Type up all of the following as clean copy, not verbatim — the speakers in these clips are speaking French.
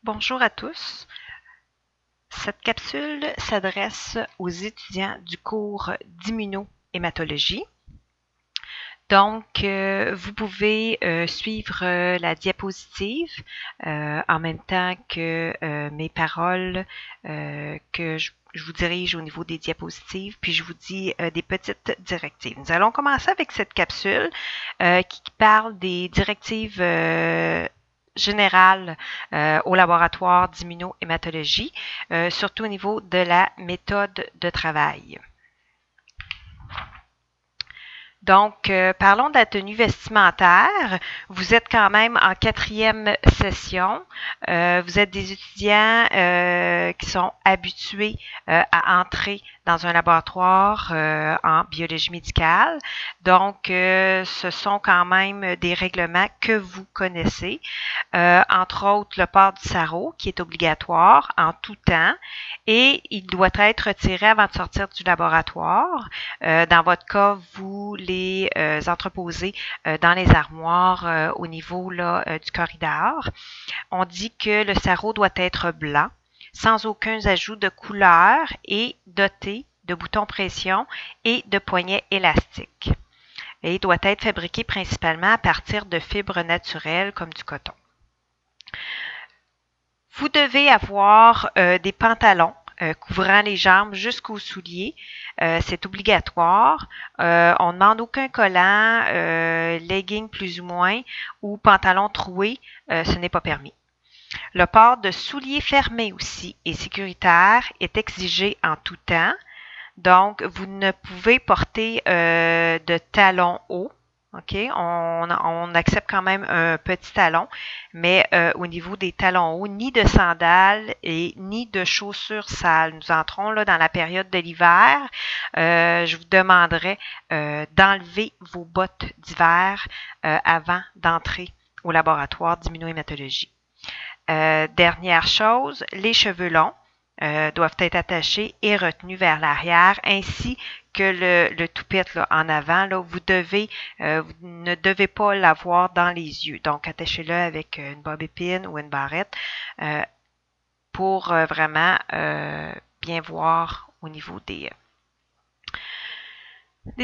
Bonjour à tous. Cette capsule s'adresse aux étudiants du cours d'immunohématologie. Donc, vous pouvez suivre la diapositive en même temps que mes paroles que je vous dirige au niveau des diapositives, puis je vous dis des petites directives. Nous allons commencer avec cette capsule qui parle des directives générale au laboratoire d'immunohématologie, surtout au niveau de la méthode de travail. Donc, parlons de la tenue vestimentaire. Vous êtes quand même en 4e session. Vous êtes des étudiants qui sont habitués à entrer dans un laboratoire en biologie médicale. Donc, ce sont quand même des règlements que vous connaissez. Entre autres, le port du sarrau qui est obligatoire en tout temps et il doit être retiré avant de sortir du laboratoire. Dans votre cas, vous les entreposez dans les armoires au niveau là, du corridor. On dit que le sarrau doit être blanc, sans aucun ajout de couleur et doté de boutons pression et de poignets élastiques. Et il doit être fabriqué principalement à partir de fibres naturelles comme du coton. Vous devez avoir des pantalons couvrant les jambes jusqu'aux souliers. C'est obligatoire. On ne demande aucun collant, legging plus ou moins ou pantalon troué, ce n'est pas permis. Le port de souliers fermés aussi et sécuritaire est exigé en tout temps. Donc, vous ne pouvez porter de talons hauts. OK? On accepte quand même un petit talon, mais au niveau des talons hauts, ni de sandales et ni de chaussures sales. Nous entrons là dans la période de l'hiver. Je vous demanderai d'enlever vos bottes d'hiver avant d'entrer au laboratoire d'immunohématologie. Dernière chose, les cheveux longs doivent être attachés et retenus vers l'arrière, ainsi que le toupette là, en avant. Là, vous ne devez pas l'avoir dans les yeux. Donc, attachez-le avec une bob épine ou une barrette pour vraiment bien voir au niveau des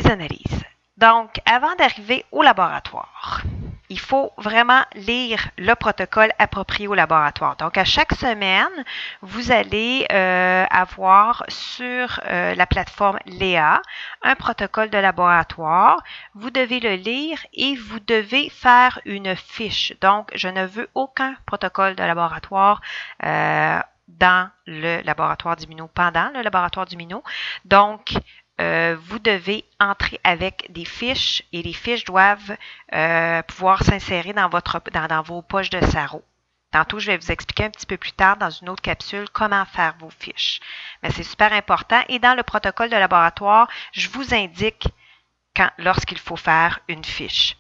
analyses. Donc, avant d'arriver au laboratoire, il faut vraiment lire le protocole approprié au laboratoire. Donc, à chaque semaine, vous allez avoir sur la plateforme Léa un protocole de laboratoire. Vous devez le lire et vous devez faire une fiche. Donc, je ne veux aucun protocole de laboratoire dans le laboratoire d'immuno, pendant le laboratoire d'immuno. Donc, vous devez entrer avec des fiches et les fiches doivent pouvoir s'insérer dans vos poches de sarrau. Tantôt, je vais vous expliquer un petit peu plus tard dans une autre capsule comment faire vos fiches. Mais c'est super important. Et dans le protocole de laboratoire, je vous indique lorsqu'il faut faire une fiche.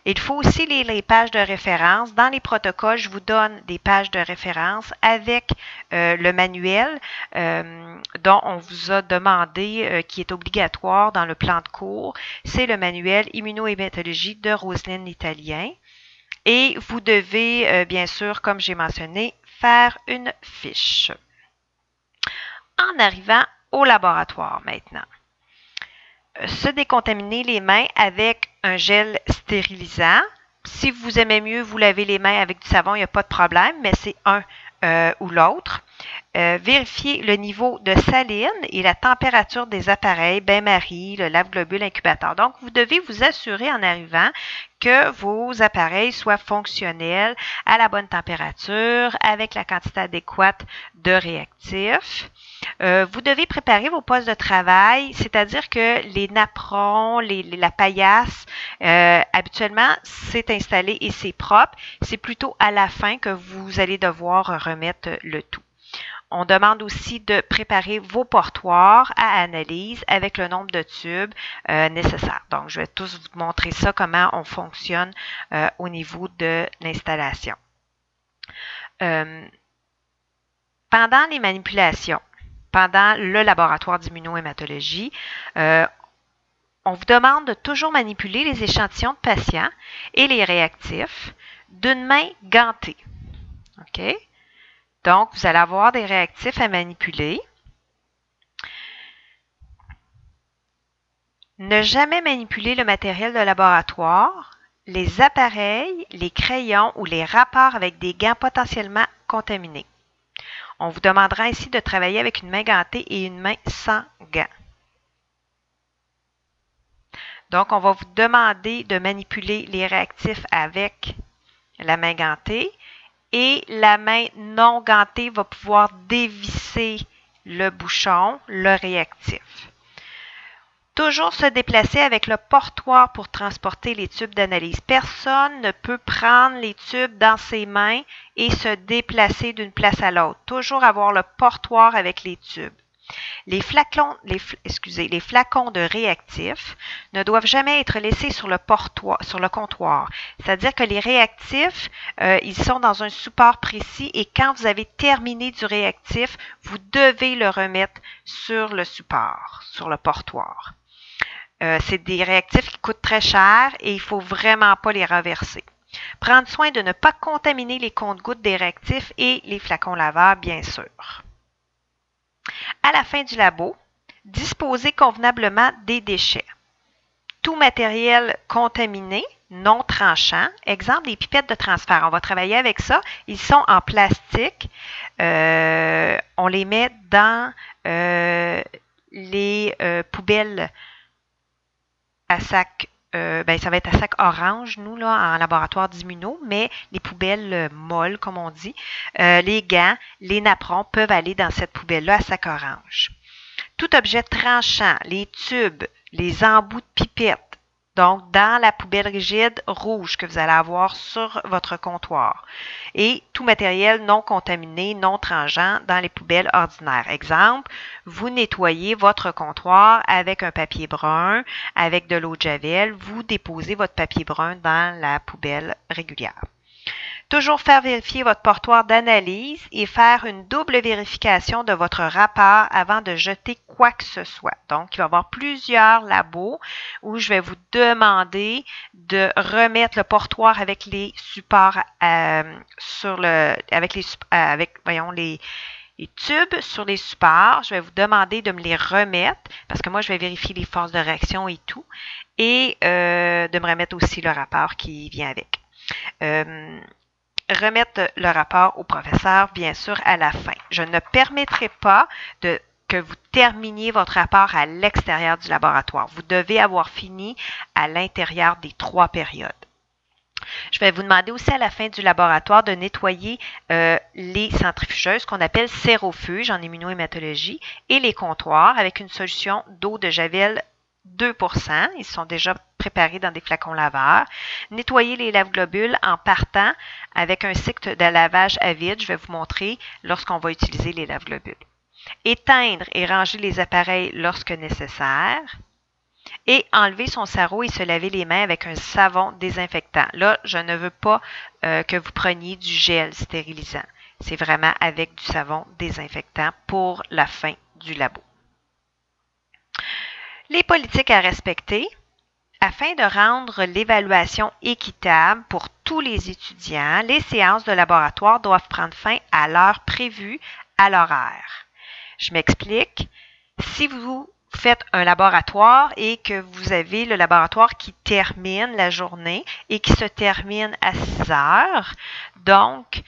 Il faut aussi lire les pages de référence. Dans les protocoles, je vous donne des pages de référence avec le manuel dont on vous a demandé, qui est obligatoire dans le plan de cours. C'est le manuel Immunohématologie de Roselyne Italien. Et vous devez, bien sûr, comme j'ai mentionné, faire une fiche. En arrivant au laboratoire maintenant. Se décontaminer les mains avec un gel stérilisant. Si vous aimez mieux vous laver les mains avec du savon, il n'y a pas de problème, mais c'est un ou l'autre. Vérifier le niveau de saline et la température des appareils, bain-marie, le lave-globule incubateur. Donc, vous devez vous assurer en arrivant que vos appareils soient fonctionnels à la bonne température, avec la quantité adéquate de réactifs. Vous devez préparer vos postes de travail, c'est-à-dire que les napperons, la paillasse, habituellement, c'est installé et c'est propre. C'est plutôt à la fin que vous allez devoir remettre le tout. On demande aussi de préparer vos portoirs à analyse avec le nombre de tubes nécessaires. Donc, je vais tous vous montrer ça, comment on fonctionne au niveau de l'installation. Pendant les manipulations, pendant le laboratoire d'immunohématologie, on vous demande de toujours manipuler les échantillons de patients et les réactifs d'une main gantée. OK? Donc, vous allez avoir des réactifs à manipuler. Ne jamais manipuler le matériel de laboratoire, les appareils, les crayons ou les rapports avec des gants potentiellement contaminés. On vous demandera ainsi de travailler avec une main gantée et une main sans gants. Donc, on va vous demander de manipuler les réactifs avec la main gantée et la main non gantée va pouvoir dévisser le bouchon, le réactif. Toujours se déplacer avec le portoir pour transporter les tubes d'analyse. Personne ne peut prendre les tubes dans ses mains et se déplacer d'une place à l'autre. Toujours avoir le portoir avec les tubes. Les flacons de réactifs ne doivent jamais être laissés sur le comptoir. C'est-à-dire que les réactifs, ils sont dans un support précis et quand vous avez terminé du réactif, vous devez le remettre sur le support, sur le portoir. C'est des réactifs qui coûtent très cher et il ne faut vraiment pas les reverser. Prendre soin de ne pas contaminer les comptes-gouttes des réactifs et les flacons laveurs, bien sûr. À la fin du labo, disposer convenablement des déchets. Tout matériel contaminé, non tranchant, exemple des pipettes de transfert. On va travailler avec ça. Ils sont en plastique. On les met dans les poubelles à sac, ça va être à sac orange, nous, là, en laboratoire d'immuno, mais les poubelles molles, comme on dit, les gants, les napperons peuvent aller dans cette poubelle-là à sac orange. Tout objet tranchant, les tubes, les embouts de pipettes, donc dans la poubelle rigide rouge que vous allez avoir sur votre comptoir. Et tout matériel non contaminé, non tranchant dans les poubelles ordinaires. Exemple, vous nettoyez votre comptoir avec un papier brun, avec de l'eau de javel, vous déposez votre papier brun dans la poubelle régulière. Toujours faire vérifier votre portoir d'analyse et faire une double vérification de votre rapport avant de jeter quoi que ce soit. Donc, il va y avoir plusieurs labos où je vais vous demander de remettre le portoir avec les supports les tubes sur les supports. Je vais vous demander de me les remettre parce que moi, je vais vérifier les forces de réaction et tout et de me remettre aussi le rapport qui vient avec. Remettre le rapport au professeur, bien sûr, à la fin. Je ne permettrai pas que vous terminiez votre rapport à l'extérieur du laboratoire. Vous devez avoir fini à l'intérieur des 3 périodes. Je vais vous demander aussi à la fin du laboratoire de nettoyer les centrifugeuses qu'on appelle sérofuges en immunohématologie et les comptoirs avec une solution d'eau de javel 2%. Ils sont déjà préparés dans des flacons laveurs. Nettoyer les lave-globules en partant avec un cycle de lavage à vide. Je vais vous montrer lorsqu'on va utiliser les lave-globules. Éteindre et ranger les appareils lorsque nécessaire. Et enlever son sarrau et se laver les mains avec un savon désinfectant. Là, je ne veux pas que vous preniez du gel stérilisant. C'est vraiment avec du savon désinfectant pour la fin du labo. Les politiques à respecter. Afin de rendre l'évaluation équitable pour tous les étudiants, les séances de laboratoire doivent prendre fin à l'heure prévue à l'horaire. Je m'explique. Si vous faites un laboratoire et que vous avez le laboratoire qui termine la journée et qui se termine à 6 heures, donc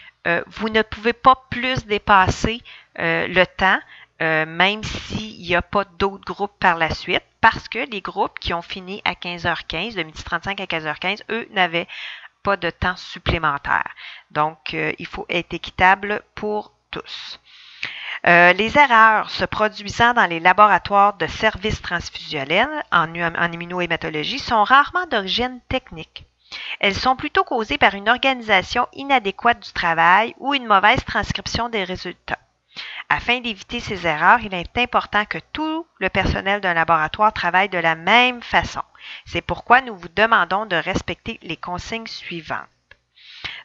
vous ne pouvez pas plus dépasser le temps, même s'il n'y a pas d'autres groupes par la suite, parce que les groupes qui ont fini à 15h15, de 12h35 à 15h15, eux n'avaient pas de temps supplémentaire. Donc, il faut être équitable pour tous. Les erreurs se produisant dans les laboratoires de services transfusionnels en immunohématologie sont rarement d'origine technique. Elles sont plutôt causées par une organisation inadéquate du travail ou une mauvaise transcription des résultats. Afin d'éviter ces erreurs, il est important que tout le personnel d'un laboratoire travaille de la même façon. C'est pourquoi nous vous demandons de respecter les consignes suivantes.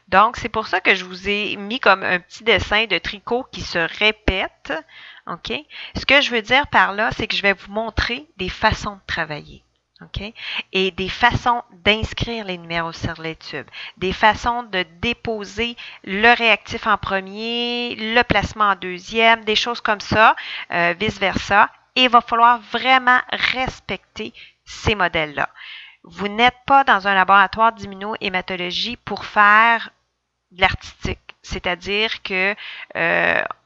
Donc, c'est pour ça que je vous ai mis comme un petit dessin de tricot qui se répète. OK? Ce que je veux dire par là, c'est que je vais vous montrer des façons de travailler. OK? Et des façons d'inscrire les numéros sur les tubes, des façons de déposer le réactif en premier, le placement en deuxième, des choses comme ça, vice-versa. Et il va falloir vraiment respecter ces modèles-là. Vous n'êtes pas dans un laboratoire d'immunohématologie pour faire de l'artistique. C'est-à-dire que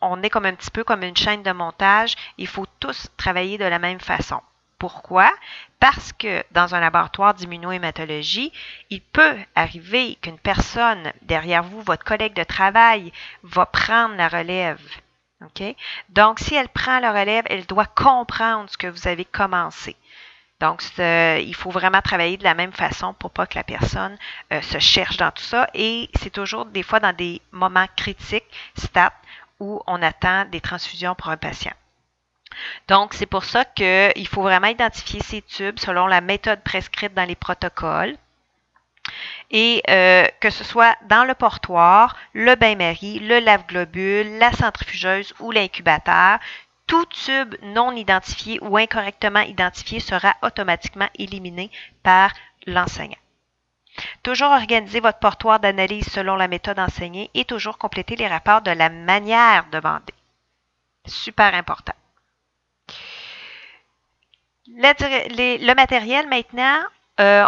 on est comme un petit peu comme une chaîne de montage. Il faut tous travailler de la même façon. Pourquoi? Parce que dans un laboratoire d'immunohématologie, il peut arriver qu'une personne derrière vous, votre collègue de travail, va prendre la relève. OK? Donc, si elle prend la relève, elle doit comprendre ce que vous avez commencé. Donc, il faut vraiment travailler de la même façon pour pas que la personne se cherche dans tout ça. Et c'est toujours des fois dans des moments critiques, stats, où on attend des transfusions pour un patient. Donc, c'est pour ça qu'il faut vraiment identifier ces tubes selon la méthode prescrite dans les protocoles. Et que ce soit dans le portoir, le bain-marie, le lave-globule, la centrifugeuse ou l'incubateur, tout tube non identifié ou incorrectement identifié sera automatiquement éliminé par l'enseignant. Toujours organiser votre portoir d'analyse selon la méthode enseignée et toujours compléter les rapports de la manière demandée. Super important. Le matériel maintenant,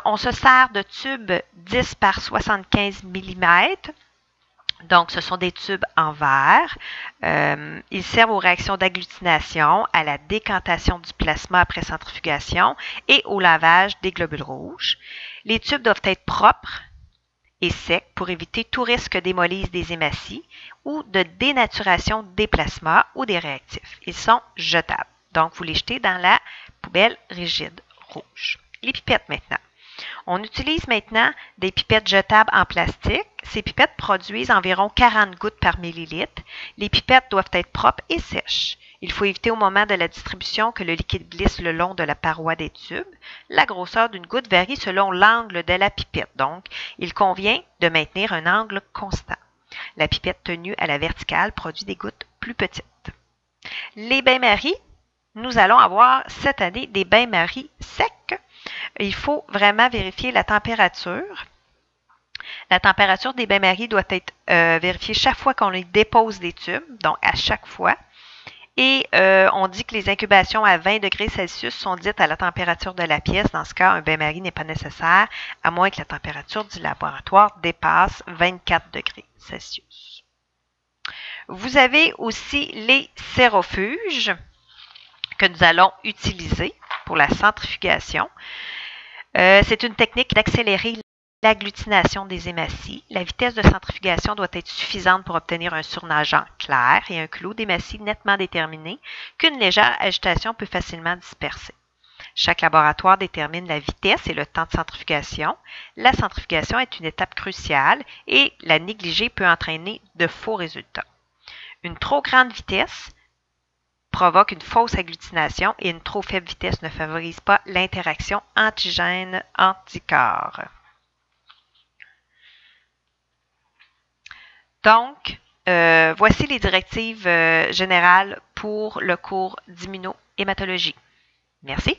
on se sert de tubes 10 par 75 mm. Donc, ce sont des tubes en verre. Ils servent aux réactions d'agglutination, à la décantation du plasma après centrifugation et au lavage des globules rouges. Les tubes doivent être propres et secs pour éviter tout risque d'hémolyse des hématies ou de dénaturation des plasmas ou des réactifs. Ils sont jetables. Donc, vous les jetez dans la poubelle rigide rouge. Les pipettes maintenant. On utilise maintenant des pipettes jetables en plastique. Ces pipettes produisent environ 40 gouttes par millilitre. Les pipettes doivent être propres et sèches. Il faut éviter au moment de la distribution que le liquide glisse le long de la paroi des tubes. La grosseur d'une goutte varie selon l'angle de la pipette. Donc, il convient de maintenir un angle constant. La pipette tenue à la verticale produit des gouttes plus petites. Les bains-maries, nous allons avoir cette année des bains-maries secs. Il faut vraiment vérifier la température. La température des bains-maries doit être vérifiée chaque fois qu'on les dépose des tubes, donc à chaque fois. Et on dit que les incubations à 20 degrés Celsius sont dites à la température de la pièce. Dans ce cas, un bain-marie n'est pas nécessaire, à moins que la température du laboratoire dépasse 24 degrés Celsius. Vous avez aussi les sérofuges que nous allons utiliser pour la centrifugation. C'est une technique d'accélérer l'agglutination des hématies. La vitesse de centrifugation doit être suffisante pour obtenir un surnageant clair et un clot d'hématie nettement déterminé qu'une légère agitation peut facilement disperser. Chaque laboratoire détermine la vitesse et le temps de centrifugation. La centrifugation est une étape cruciale et la négliger peut entraîner de faux résultats. Une trop grande vitesse provoque une fausse agglutination et une trop faible vitesse ne favorise pas l'interaction antigène-anticorps. Donc, voici les directives générales pour le cours d'immunohématologie. Merci.